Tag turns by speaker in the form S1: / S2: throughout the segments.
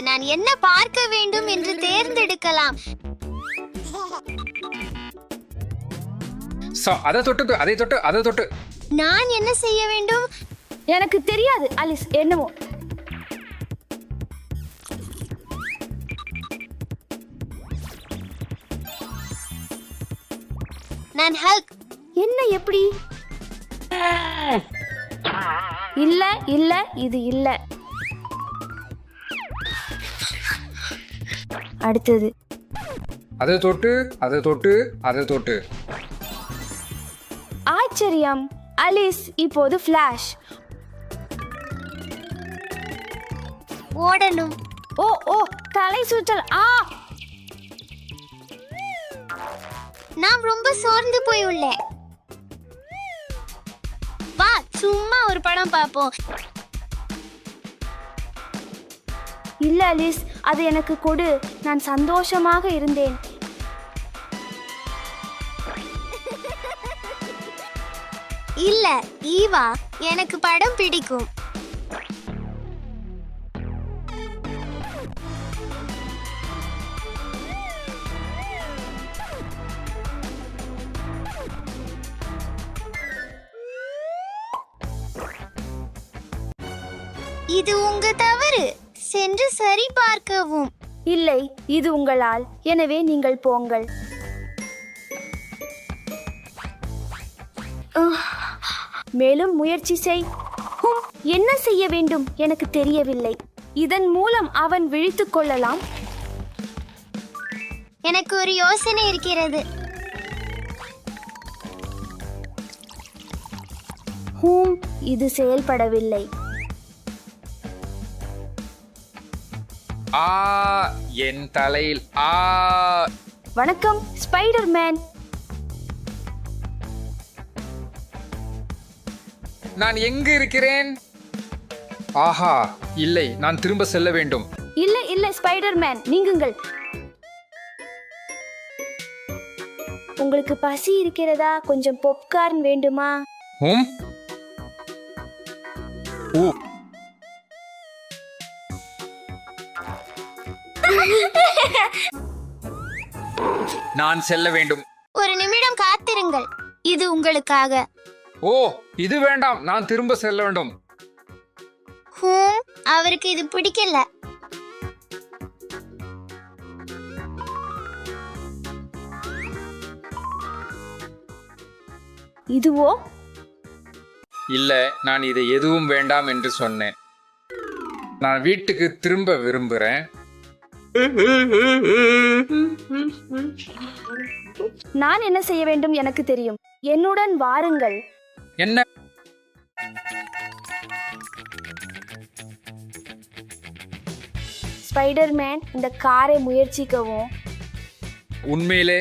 S1: நான் என்ன பார்க்க வேண்டும் என்று தேர்ந்தெடுக்கலாம்.
S2: அதை தொட்டு
S1: நான் என்ன செய்ய வேண்டும்?
S3: எனக்கு தெரியாது அலிஸ். என்னவோ
S1: நான் ஹல்க்.
S3: என்ன எப்படி? இல்ல இல்ல இது இல்ல. அடுத்தது
S2: அதை தொட்டு.
S3: ஆச்சரியம். அலிஸ் இப்போது ஃபிளாஷ்.
S1: ஓடணும்.
S3: ஓ ஓ தலை சுற்றல்.
S1: நான் ரொம்ப சோர்ந்து போய் உள்ளேன். வா சும்மா ஒரு படம் பார்ப்போம்.
S3: இல்ல அலிஸ், அது எனக்கு கொடு. நான் சந்தோஷமாக இருந்தேன்.
S1: இல்ல ஈவா, எனக்கு படம் பிடிக்கும். இது உங்க தவறு. சென்று சரி பார்க்கவும்.
S3: இல்லை, இது உங்களால். எனவே நீங்கள் போங்கள். மேலும் முயற்சி செய். என்ன செய்ய வேண்டும் எனக்கு தெரியவில்லை. இதன் மூலம் அவன் விழித்துக் கொள்ளலாம்.
S1: எனக்கு ஒரு யோசனை இருக்கிறது.
S3: இது செயல்படவில்லை.
S2: என் தலையில்.
S3: வணக்கம் ஸ்பைடர் மேன்.
S2: நான் எங்கு இருக்கிறேன்? ஆஹா, இல்லை, நான் திரும்ப செல்ல வேண்டும்.
S3: இல்லை இல்லை ஸ்பைடர் மேன், நீங்குங்கள். உங்களுக்கு பசி இருக்கிறதா? கொஞ்சம் பாப்கார்ன் வேண்டுமா?
S2: நான் செல்ல வேண்டும்.
S1: ஒரு நிமிடம் காத்திருங்கள். இது உங்களுக்காக.
S2: ஓ, இது வேண்டாம். நான் திரும்ப செல்ல வேண்டும்.
S1: அவருக்கு இது பிடிக்கல.
S3: இதுவோ?
S2: இல்ல, நான் இதை எதுவும் வேண்டாம் என்று சொன்னேன். நான் வீட்டுக்கு திரும்ப விரும்புகிறேன்.
S3: நான் என்ன செய்ய வேண்டும் எனக்கு தெரியும். என்னுடன் வாருங்கள்.
S2: என்ன?
S3: ஸ்பைடர் மேன், இந்த காரை முயற்சிக்கவும்.
S2: உண்மையிலே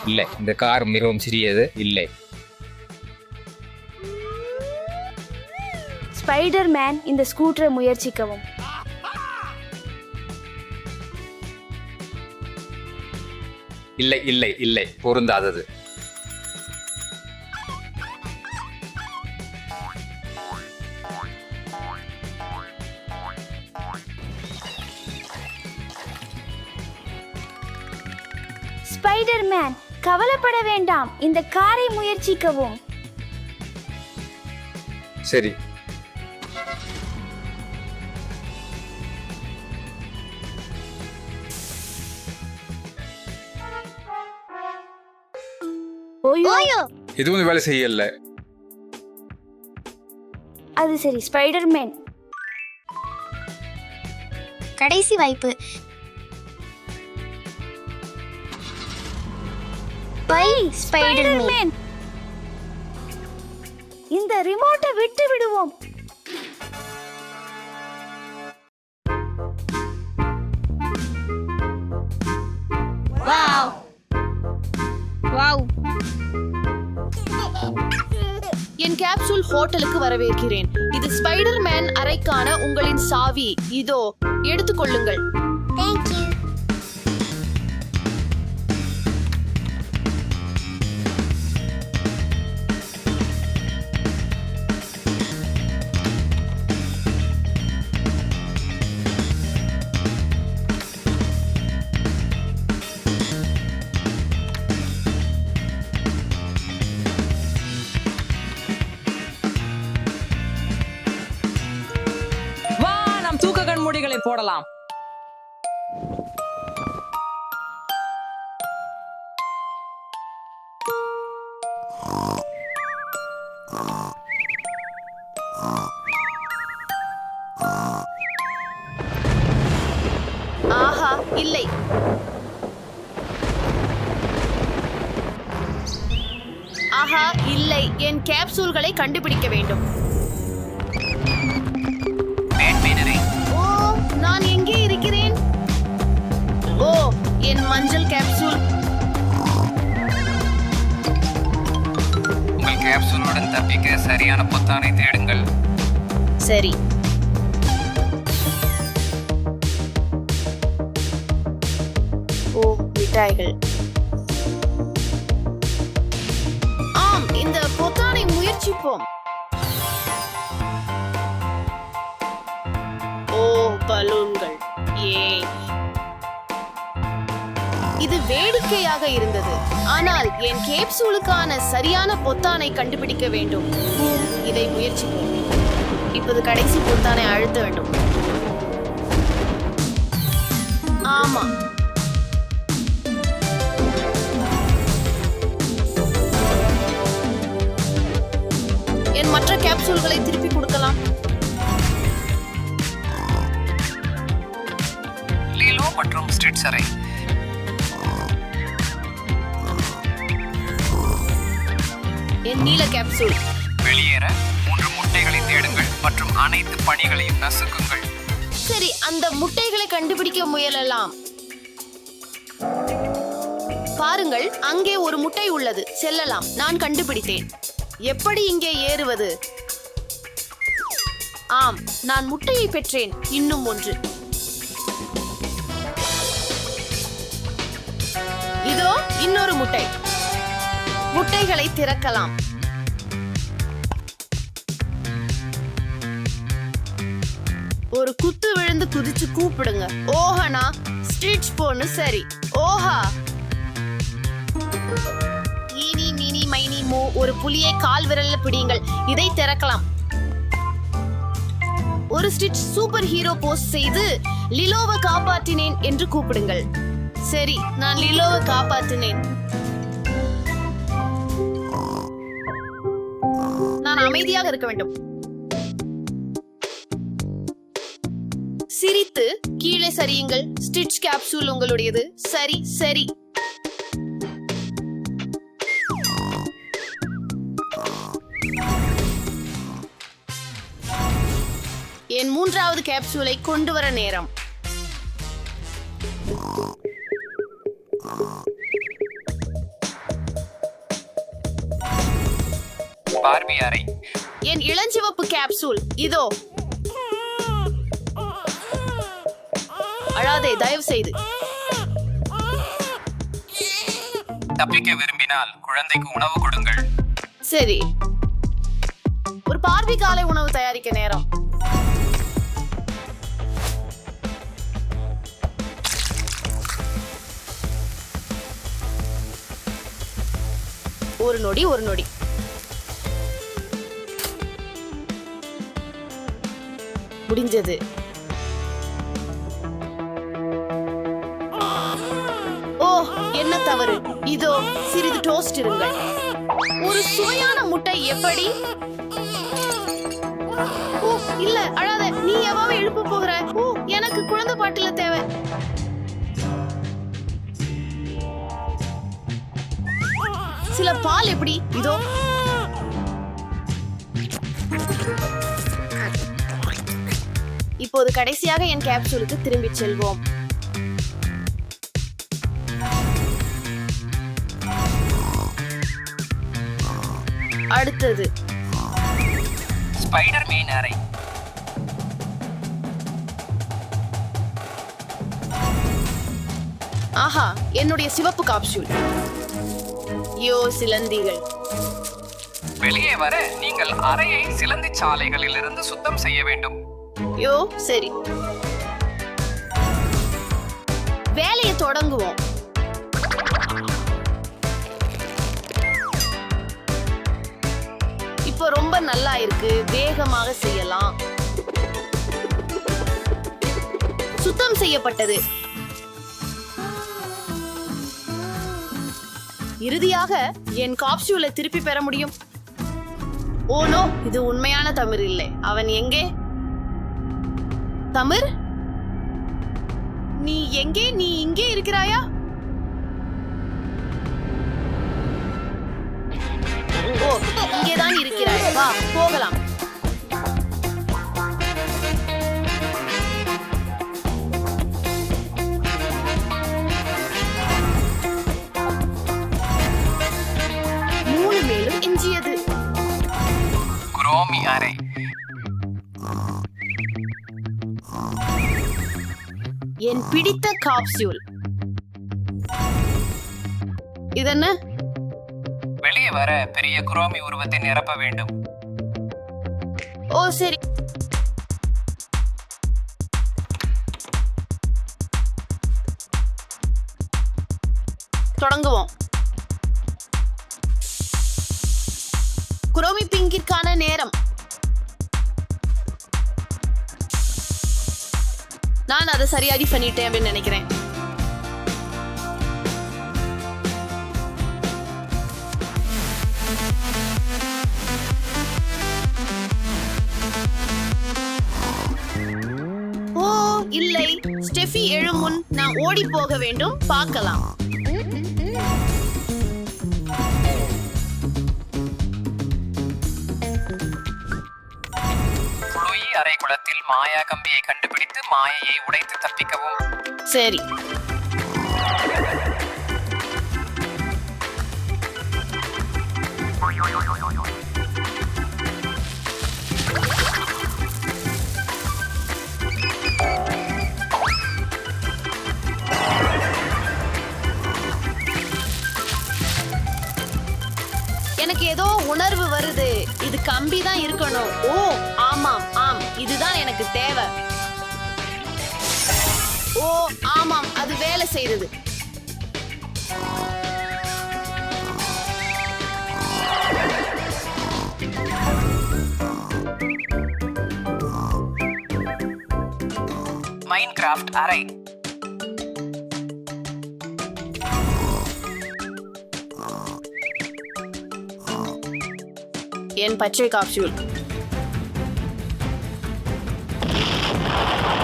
S2: இல்லை, இந்த கார் மிகவும் சிறியது. இல்லை.
S3: ஸ்பைடர் மேன், இந்த ஸ்கூட்டரை முயற்சிக்கவும்.
S2: இல்லை இல்லை இல்லை, பொருந்தாதது.
S3: ஸ்பைடர் மேன், கவலைப்பட வேண்டாம். இந்த காரை முயற்சிக்கவும்.
S2: சரி.
S1: ஓயோ,
S2: எதுவும் வேலை செய்யல.
S3: அது சரி ஸ்பைடர் மேன்.
S1: கடைசி வாய்ப்பு. Bye Spider Man.
S3: இந்த ரிமோட்டை விட்டு விடுவோம்.
S1: Wow wow.
S4: என் கேப்சூல் ஹோட்டலுக்கு வரவேற்கிறேன். இது ஸ்பைடர் மேன் அறைக்கான உங்களின் சாவி. இதோ எடுத்துக்கொள்ளுங்கள்.
S1: Thank you.
S5: கேப்சூலை போடலாம்.
S4: ஆஹா, இல்லை. ஆஹா, இல்லை. என் கேப்சூல்களை கண்டுபிடிக்க வேண்டும். ஓ, நான் எங்கே இருக்கிறேன்? ஓ, என் மஞ்சள் கேப்சூல்.
S6: உங்கள் கேப்சூலுடன் தப்பிக்க சரியான பொத்தானை தேடுங்கள்.
S4: சரி. ஓ, மிட்டாய்கள். ஆம், இந்த பொத்தானை முயற்சிப்போம். ஓ, பலூன்கள். ஏ, இது வேடிக்கையாக இருந்தது. ஆனால் என் கேப்சூலுக்கான சரியான பொத்தானை கண்டுபிடிக்க வேண்டும். இதை முயற்சிப்போம். இப்போது கடைசி பொத்தானை அழுத்த வேண்டும். ஆமா. என் மற்ற கேப்சூல்களை திருப்பி கொடுக்கலாம்.
S6: லீலோ மற்றும் ஸ்டிட்சரை
S4: என் நீல கேப்சூல்.
S6: வெளியேற 3 முட்டைகளை தேடுங்கள் மற்றும் அனைத்து பணிகளையும் நசுக்குங்கள்.
S4: சரி, அந்த முட்டைகளை கண்டுபிடிக்க முயலலாம். பாருங்கள், அங்கே ஒரு முட்டை உள்ளது. செல்லலாம். நான் கண்டுபிடித்தேன். எப்படி இங்கே ஏறுவது? ஆம், நான் முட்டையை பெற்றேன். இன்னும் ஒன்று. இதோ இன்னொரு முட்டை. முட்டைகளை திறக்கலாம். ஒரு குத்து விழுந்து குதிச்சு கூப்பிடுங்க. ஓஹனா, ஸ்ட்ரீட் போன்னு. சரி. ஓஹா. ஈனி மீனி மைனி மோ. ஒரு புலியை கால் விரல்ல பிடியுங்கள். இதை திறக்கலாம். ஒரு ஸ்டிட்ச் சூப்பர் ஹீரோ போஸ்ட் செய்து லிலோவை காப்பாற்றினேன் என்று கூப்பிடுங்கள். சரி, நான் லிலோவை காப்பாற்றினேன். நான் அமைதியாக இருக்க வேண்டும். சிரித்து கீழே சரியுங்கள். ஸ்டிட்ச் கேப்சூல் உங்களுடையது. சரி சரி. என் 3வது கேப்சூலை கொண்டு வர நேரம்.
S6: பார்பி அறை.
S4: என் இளஞ்சிவப்பு கேப்சூல் இதோ. அழாதே, தயவு செய்து.
S6: தப்பிக்க விரும்பினால் குழந்தைக்கு உணவு கொடுங்கள்.
S4: சரி. ஒரு பார்வி காலை உணவு தயாரிக்க நேரம். ஒரு நொடி, ஒரு நொடி. முடிஞ்சது. ஓ, என்ன தவறு. இதோ சிறிது டோஸ்ட் இருங்கள். ஒரு சுவையான முட்டை எப்படி? ஓ இல்ல, அழாத. நீ எவாவை எழுப்ப போகிற? ஓ, எனக்கு குழந்தை பாட்டில தேவை. சில பால் எப்படி? இதோ. இப்போது கடைசியாக என் கேப்சூலுக்கு திரும்பி செல்வோம். அடுத்தது
S6: ஸ்பைடர்மேன் அறை.
S4: ஆஹா, என்னுடைய சிவப்பு காப்சூல். யோ சிலந்திகள்.
S6: வெளியே வர நீங்கள் அறையை சிலந்தி சாலைகளில் இருந்து சுத்தம் செய்ய வேண்டும்.
S4: யோ சரி. வேலையை தொடங்குவோம். இப்போ ரொம்ப நல்லா இருக்கு. வேகமாக செய்யலாம். சுத்தம் செய்யப்பட்டது. இறுதியாக என் காப்சூலை திருப்பி பெற முடியும். ஓ நோ, இது உண்மையான தமிழ் இல்லை. அவன் எங்கே? தமிழ், நீ எங்கே? நீ இங்கே இருக்கிறாயா? ஓ, இங்கேதான் இருக்கிறாய். வா போகலாம். மூணு மேலும் எஞ்சியது.
S6: குரோமி அறை.
S4: என் பிடித்த காப்சூல். இதென்ன?
S6: வெளியே வர பெரிய குரோமி உருவத்தை நிரப்ப வேண்டும்.
S4: ஓ சரி. தொடங்குவோம். குரோமி பிங்கிற்கான நேரம். நான் அதை சரியாடி பண்ணிட்டேன் அப்படின்னு நினைக்கிறேன். ஓ இல்லை, ஸ்டெஃபி எழும் முன் நான் ஓடி போக வேண்டும். பார்க்கலாம்.
S6: குளோயி அறை குளத்தில் மாயா கம்பியை கண்டுபிடித்து மாயையை உடைத்து தப்பிக்கவும்.
S4: சரி. எனக்கு ஏதோ உணர்வு வருது. இது கம்பி தான் இருக்கணும். ஓ ஆமாம், ஆம், இதுதான் எனக்கு தேவை. ஓ ஆமாம், அது வேலை செய்தது.
S6: மைன்கிராஃப்ட் அறை.
S4: என் பச்சை காப்சூல்.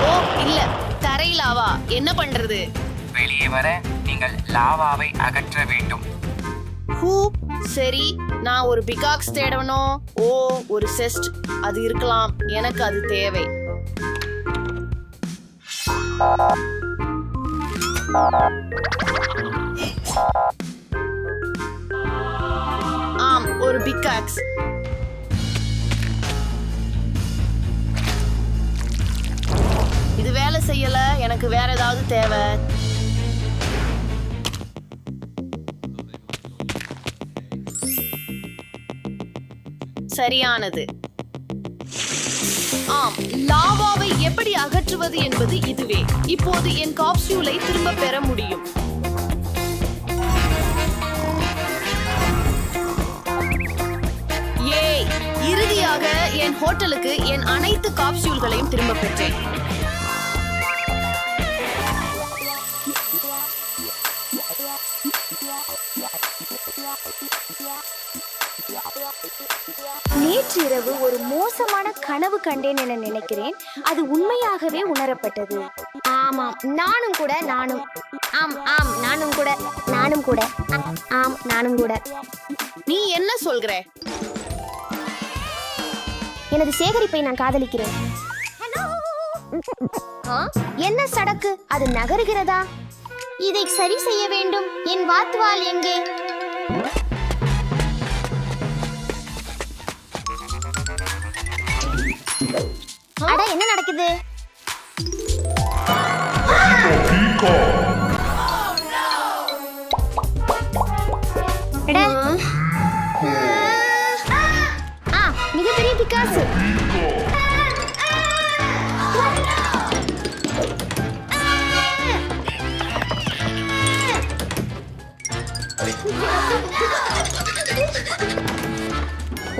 S4: ஓ இல்ல, தரை லாவா. என்ன பண்றது?
S6: வெளியே வர நீங்கள் லாவாவை அகற்ற வேண்டும்.
S4: ஹூ, சரி. நான் ஒரு பிகாக்ஸ் தேடணும். ஓ, ஒரு செஸ்ட். அது இருக்கலாம். எனக்கு அது தேவை. ஆம், ஒரு பிகாக்ஸ். இது வேலை செய்யல. எனக்கு வேற ஏதாவது தேவை. சரியானது. ஆம், லாவாவை எப்படி அகற்றுவது என்பது இதுவே. இப்போது என் காப்சூலை திரும்ப பெற முடியும். ஏய், இறுதியாக என் ஹோட்டலுக்கு என் அனைத்து காப்சூல்களையும் திரும்ப பெற்றேன்.
S3: நேற்றிரவு ஒரு மோசமான கனவு கண்டேன் என நினைக்கிறேன். அது உண்மையாகவே உணரப்பட்டது.
S1: ஆமாம், நானும் கூட. ஆம் ஆம், நானும் கூட. ஆம், நானும் கூட.
S4: நீ என்ன சொல்கிற?
S1: எனது சேகரிப்பை நான் காதலிக்கிறேன்.
S3: என்ன சடக்கு? அது நகருகிறதா?
S1: இதை சரி செய்ய வேண்டும். என் வாத்துவால் எங்கே? அட, என்ன நடக்குது? மிகப்பெரிய பிகாசு.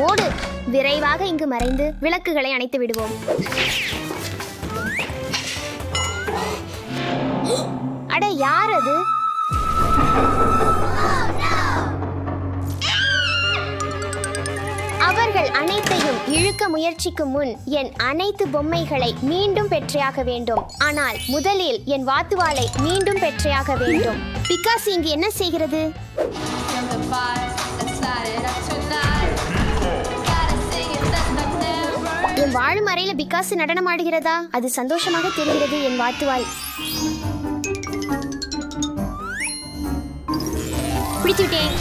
S1: ஓடு, விரைவாக இங்கு மறைந்து விளக்குகளை அணைத்து விடுவோம். யார் அது? அவர்கள் அனைத்தையும் இழுக்க முயற்சிக்கும் முன் என் அனைத்து பொம்மைகளை மீண்டும் பெற்றையாக வேண்டும். ஆனால் முதலில் என் வாத்துவாளை மீண்டும் பெற்றையாக வேண்டும். பிகாசி இங்கு என்ன செய்கிறது? என் வாழும் அறையில பிகாசி நடனம் ஆடுகிறதா? அது சந்தோஷமாக தெரிகிறது. என் வாத்துவாள் பிடித்துவிட்டேன்.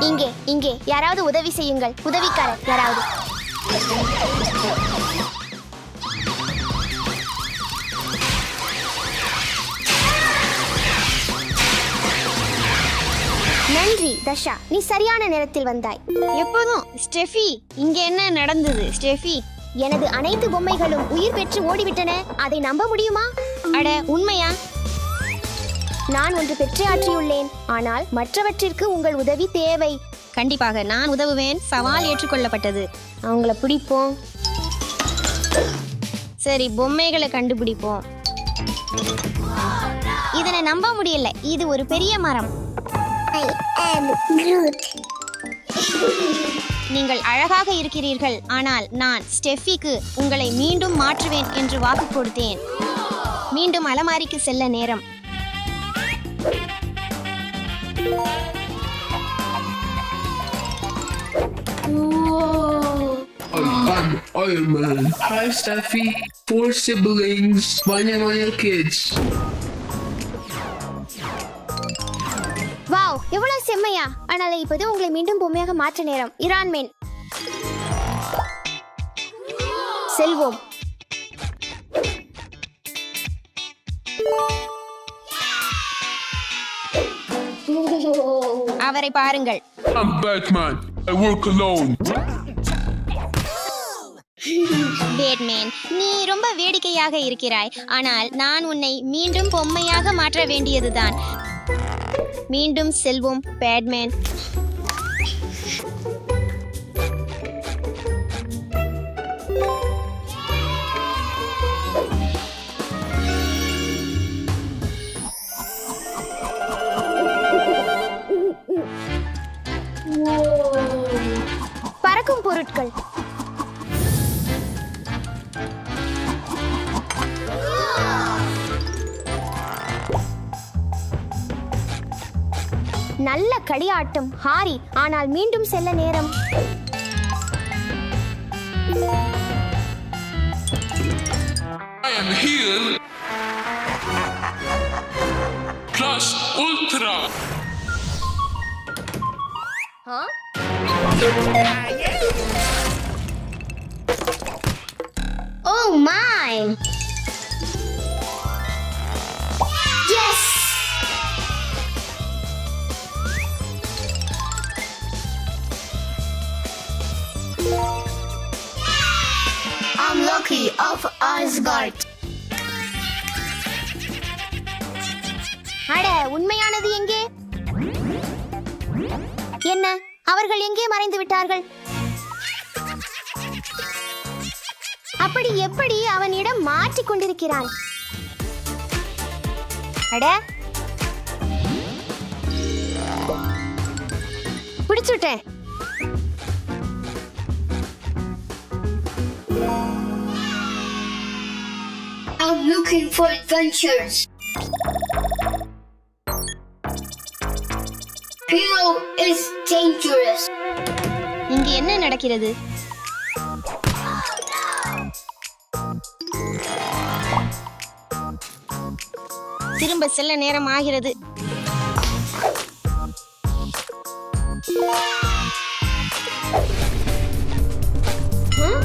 S1: இங்கே இங்கே யாராவது உதவி செய்யுங்கள். உதவிக்காரர் யாராவது. நன்றி தஷா, நீ சரியான நேரத்தில் வந்தாய். எப்போதும். ஸ்டெஃபி, இங்க என்ன நடந்தது? ஸ்டெஃபி, எனது அனைத்து பொம்மைகளும் உயிர் பெற்று ஓடிவிட்டன. அதை நம்ப முடியுமா? அட, உண்மையா? நான் ஒன்று பெற்றையாற்றியுள்ளேன், ஆனால் மற்றவற்றிற்கு உங்கள் உதவி தேவை. கண்டிப்பாக நான் உதவுவேன். சவால் ஏற்றுக்கொள்ளப்பட்டது. அவங்கள பிடிப்போம். சரி, பொம்மைகளை கண்டுபிடிப்போம். இதனை நம்ப முடியல. இது ஒரு பெரிய மரம். நீங்கள் அழகாக இருக்கிறீர்கள், ஆனால் நான் ஸ்டெஃபிக்கு உங்களை மீண்டும் மாற்றுவேன் என்று வாக்கு கொடுத்தேன். மீண்டும் அலமாரிக்கு செல்ல நேரம்.
S5: I'm Iron Man. Hi, Steffi. 4 siblings. Banyak kids.
S1: Wow, எவ்வளவு செம்மையா! ஆனால் இப்போது உங்களை மீண்டும் பொம்மையாக மாற்ற நேரம். இரான்மேன், செல்வோம். அவரை பாருங்கள்.
S5: I'm Batman. I work alone.
S1: Batman, நீ ரொம்ப வேடிக்கையாக இருக்கிறாய், ஆனால் நான் உன்னை மீண்டும் பொம்மையாக மாற்ற வேண்டியதுதான். மீண்டும் செல்வோம் பேட்மேன். பறக்கும் பொருட்கள். நல்ல களியாட்டம் ஹாரி, ஆனால் மீண்டும் செல்ல நேரம்.
S5: I am here. Plus Ultra.
S1: Oh my! Yes! I'm Loki of Asgard. அட, உண்மையானது எங்கே? என்ன, அவர்கள் எங்கே மறைந்து விட்டார்கள்? அப்படி எப்படி அவனிடம் மாற்றிக் கொண்டிருக்கிறான்? அட, பிடிச்சுட்டேன்.
S7: I'm looking for adventures. Hero is dangerous.
S1: இங்கு என்ன நடக்கிறது? திரும்ப செல்ல நேரம் ஆகிறது.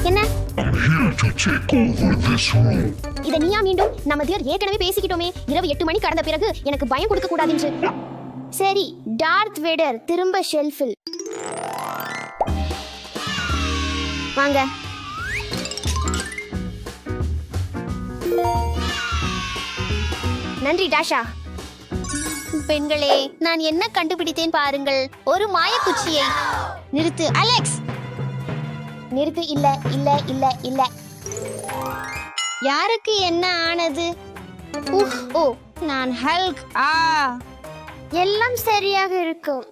S1: என்ன? இத நீயா மீண்டும்? நம்ம ஏற்கனவே பேசிக்கிட்டோமே. இரவு 8 மணி கடந்த பிறகு எனக்கு பயம் கொடுக்க கூடாது என்று. சரி, டார்த் வேடர் திரும்ப ஷெல்ஃபில். வாங்க. நன்றி டாஷா. பெண்களே, நான் என்ன கண்டுபிடித்தேன் பாருங்கள். ஒரு மாயக்குச்சியை. நிறுத்து அலெக்ஸ். நிறுத்து. இல்ல இல்ல இல்ல இல்ல. யாருக்கு என்ன ஆனது? ஓ நான் ஹல்க். எல்லாம் சரியாக இருக்கும்.